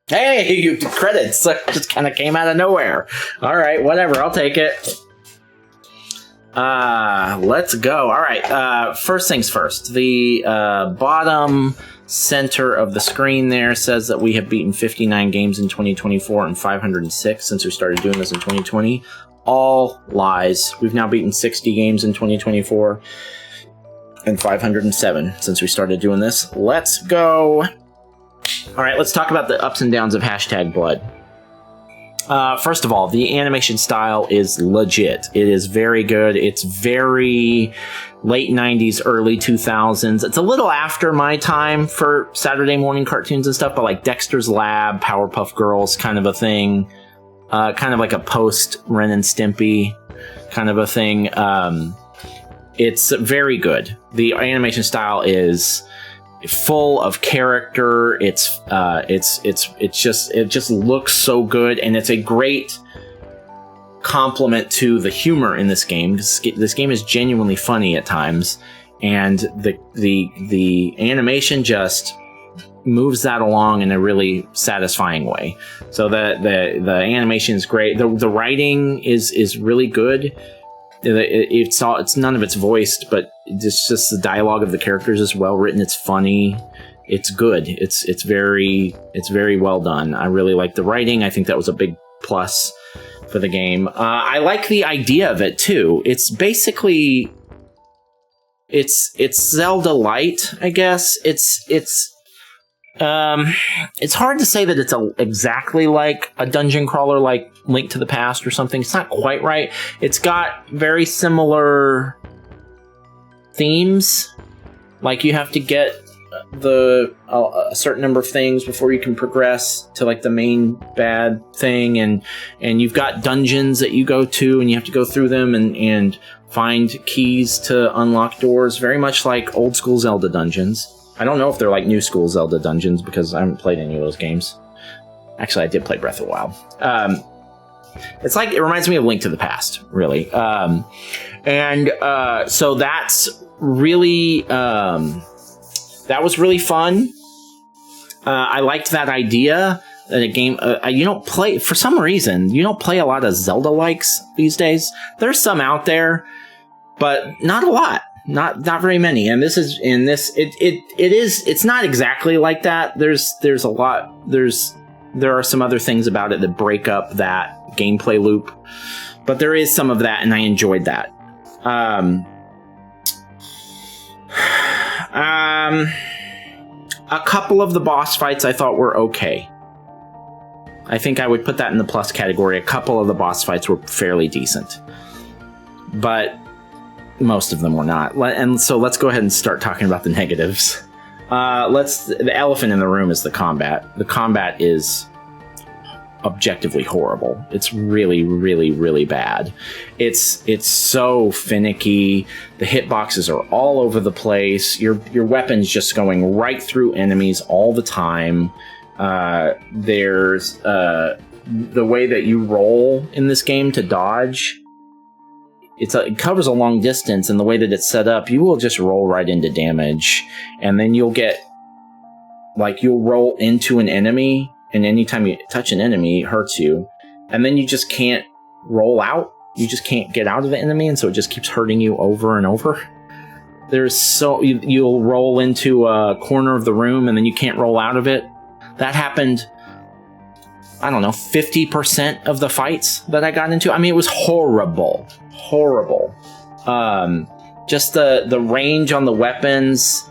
Hey, you credits just kind of came out of nowhere. All right, whatever. I'll take it. Let's go. All right. First things first. The bottom center of the screen there says that we have beaten 59 games in 2024 and 506 since we started doing this in 2020. All lies. We've now beaten 60 games in 2024 and 507 since we started doing this. Let's go. All right, let's talk about the ups and downs of #Blood. First of all, the animation style is legit. It is very good. It's very late 90s, early 2000s. It's a little after my time for Saturday morning cartoons and stuff, but like Dexter's Lab, Powerpuff Girls kind of a thing. Kind of like a post Ren and Stimpy kind of a thing. It's very good. The animation style is full of character. It just looks so good, and it's a great compliment to the humor in this game. This game is genuinely funny at times, and the animation just moves that along in a really satisfying way. So the animation is great. The writing is really good. It's none of it's voiced, but it's just the dialogue of the characters is well written. It's funny. It's good. It's very well done. I really like the writing. I think that was a big plus for the game. I like the idea of it too. It's basically it's Zelda light, I guess. It's hard to say that it's exactly like a dungeon crawler like Link to the Past or something. It's not quite right. It's got very similar themes. Like you have to get a certain number of things before you can progress to like the main bad thing, and you've got dungeons that you go to and you have to go through them and find keys to unlock doors, very much like old school Zelda dungeons. I don't know if they're like new school Zelda dungeons because I haven't played any of those games. Actually, I did play Breath of the Wild. It's like, it reminds me of Link to the Past, really. So that's really, that was really fun. I liked that idea that a game, you don't play, for some reason, you don't play a lot of Zelda likes these days. There's some out there, but not a lot. Not very many, and it's not exactly like that. There are some other things about it that break up that gameplay loop, but there is some of that, and I enjoyed that. A couple of the boss fights I thought were okay. I think I would put that in the plus category. A couple of the boss fights were fairly decent, but most of them were not. And so let's go ahead and start talking about the negatives. The elephant in the room is the combat. The combat is objectively horrible. It's really, really, really bad. It's so finicky. The hitboxes are all over the place. Your weapon's just going right through enemies all the time. There's the way that you roll in this game to dodge. It covers a long distance, and the way that it's set up, you will just roll right into damage, and then you'll roll into an enemy, and anytime you touch an enemy, it hurts you, and then you just can't roll out. You just can't get out of the enemy, and so it just keeps hurting you over and over. You'll roll into a corner of the room, and then you can't roll out of it. That happened, I don't know, 50% of the fights that I got into. I mean, it was horrible. Just the range on the weapons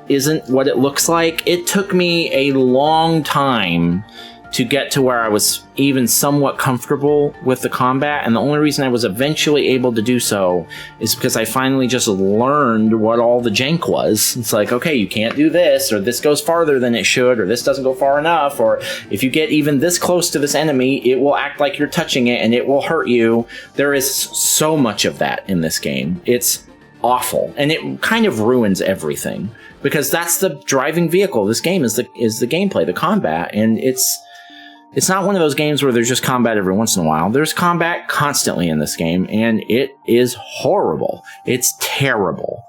isn't what it looks like. It took me a long time to get to where I was even somewhat comfortable with the combat, and the only reason I was eventually able to do so is because I finally just learned what all the jank was. It's like, okay, you can't do this, or this goes farther than it should, or this doesn't go far enough, or if you get even this close to this enemy, it will act like you're touching it and it will hurt you. There is so much of that in this game. It's awful, and it kind of ruins everything, because that's the driving vehicle. This game is the gameplay, the combat, and it's not one of those games where there's just combat every once in a while. There's combat constantly in this game, and it is horrible. It's terrible.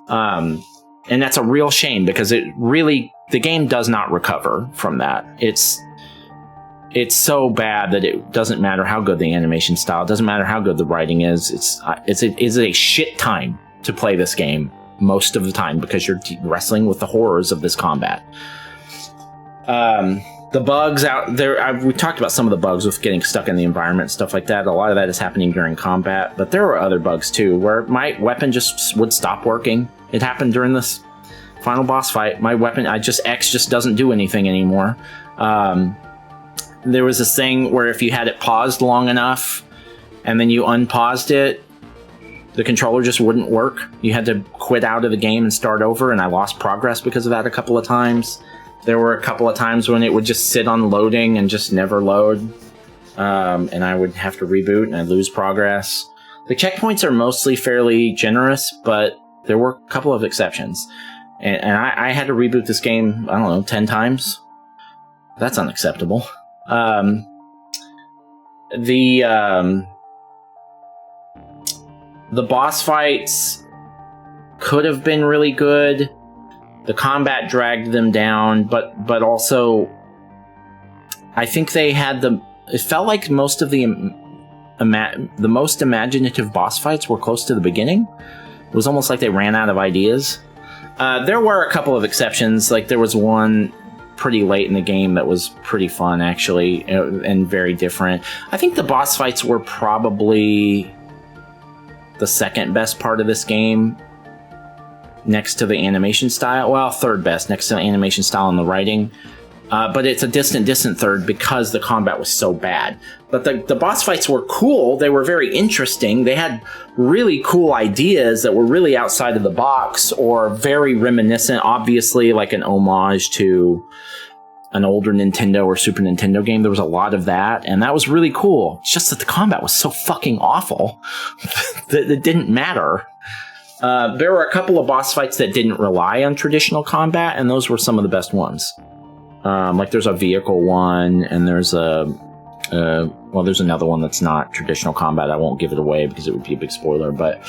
And that's a real shame, because it really the game does not recover from that. It's so bad that it doesn't matter how good the animation style, it doesn't matter how good the writing is. It's a shit time to play this game most of the time because you're wrestling with the horrors of this combat. The bugs out there, we talked about some of the bugs with getting stuck in the environment and stuff like that. A lot of that is happening during combat, but there were other bugs too, where my weapon just would stop working. It happened during this final boss fight. My weapon, X just doesn't do anything anymore. There was this thing where if you had it paused long enough and then you unpaused it, the controller just wouldn't work. You had to quit out of the game and start over, and I lost progress because of that a couple of times. There were a couple of times when it would just sit on loading and just never load, and I would have to reboot and I'd lose progress. The checkpoints are mostly fairly generous, but there were a couple of exceptions. And I had to reboot this game, I don't know, 10 times. That's unacceptable. The boss fights could have been really good. The combat dragged them down, but also I think they had it felt like most of the most imaginative boss fights were close to the beginning. It was almost like they ran out of ideas. There were a couple of exceptions, like there was one pretty late in the game that was pretty fun actually, and very different. I think the boss fights were probably the second best part of this game, next to the animation style. Well, third best, next to the animation style and the writing. But it's a distant third because the combat was so bad. But the boss fights were cool. They were very interesting. They had really cool ideas that were really outside of the box or very reminiscent, obviously like an homage to an older Nintendo or Super Nintendo game. There was a lot of that, and that was really cool. It's just that the combat was so fucking awful that it didn't matter. There were a couple of boss fights that didn't rely on traditional combat, and those were some of the best ones. Like there's a vehicle one, and there's there's another one that's not traditional combat. I won't give it away because it would be a big spoiler, but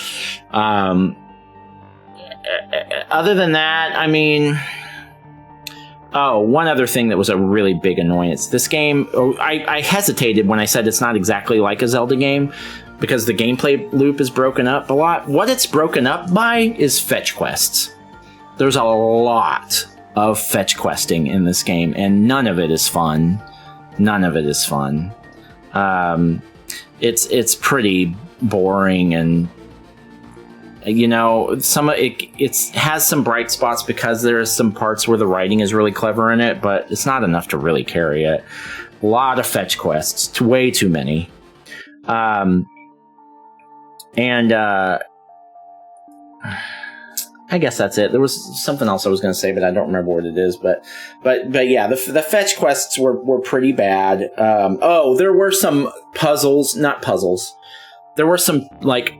other than that, I mean... Oh, one other thing that was a really big annoyance. This game, I hesitated when I said it's not exactly like a Zelda game, because the gameplay loop is broken up a lot. What it's broken up by is fetch quests. There's a lot of fetch questing in this game, and none of it is fun. None of it is fun. It's pretty boring, and you know, it has some bright spots because there are some parts where the writing is really clever in it, but it's not enough to really carry it. A lot of fetch quests, way too many. I guess that's it. There was something else I was going to say, but I don't remember what it is. But yeah, the fetch quests were pretty bad. There were some not puzzles. There were some like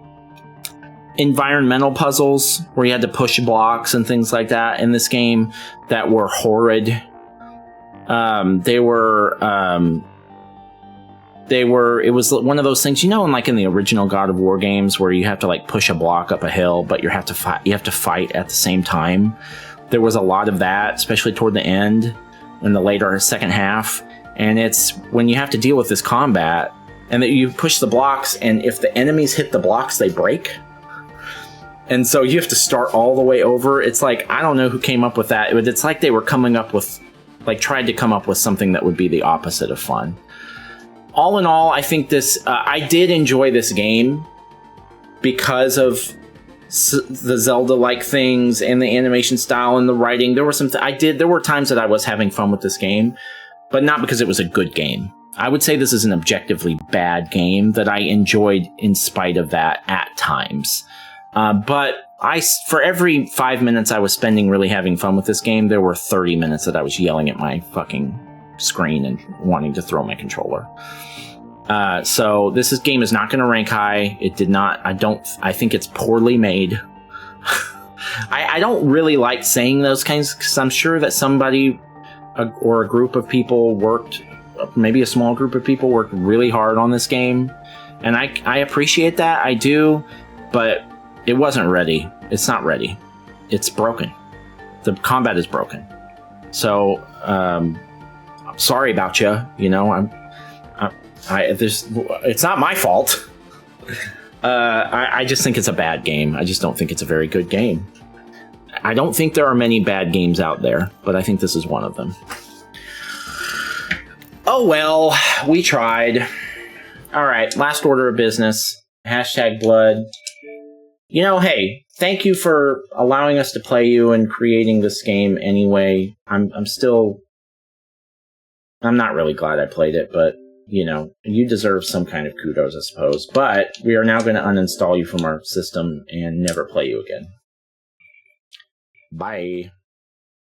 environmental puzzles where you had to push blocks and things like that in this game that were horrid. It was one of those things, you know, in the original God of War games where you have to like push a block up a hill, but you have to fight at the same time. There was a lot of that, especially toward the end in the later second half. And it's when you have to deal with this combat and that you push the blocks, and if the enemies hit the blocks, they break. And so you have to start all the way over. It's like, I don't know who came up with that, but it's like they were tried to come up with something that would be the opposite of fun. All in all, I think I did enjoy this game because of the Zelda-like things and the animation style and the writing. There were times that I was having fun with this game, but not because it was a good game. I would say this is an objectively bad game that I enjoyed in spite of that at times. But for every 5 minutes I was spending really having fun with this game, there were 30 minutes that I was yelling at my fucking screen and wanting to throw my controller. So this game is not going to rank high. It did not. I think it's poorly made. I don't really like saying those kinds, because I'm sure that somebody or a group of people maybe a small group of people worked really hard on this game. And I appreciate that. I do. But it wasn't ready. It's not ready. It's broken. The combat is broken. So, I'm sorry about you. You know, it's not my fault. I just think it's a bad game. I just don't think it's a very good game. I don't think there are many bad games out there, but I think this is one of them. Oh well, we tried. All right, last order of business. #blood. You know, hey, thank you for allowing us to play you and creating this game anyway. I'm not really glad I played it, but, you know, you deserve some kind of kudos, I suppose. But we are now going to uninstall you from our system and never play you again. Bye.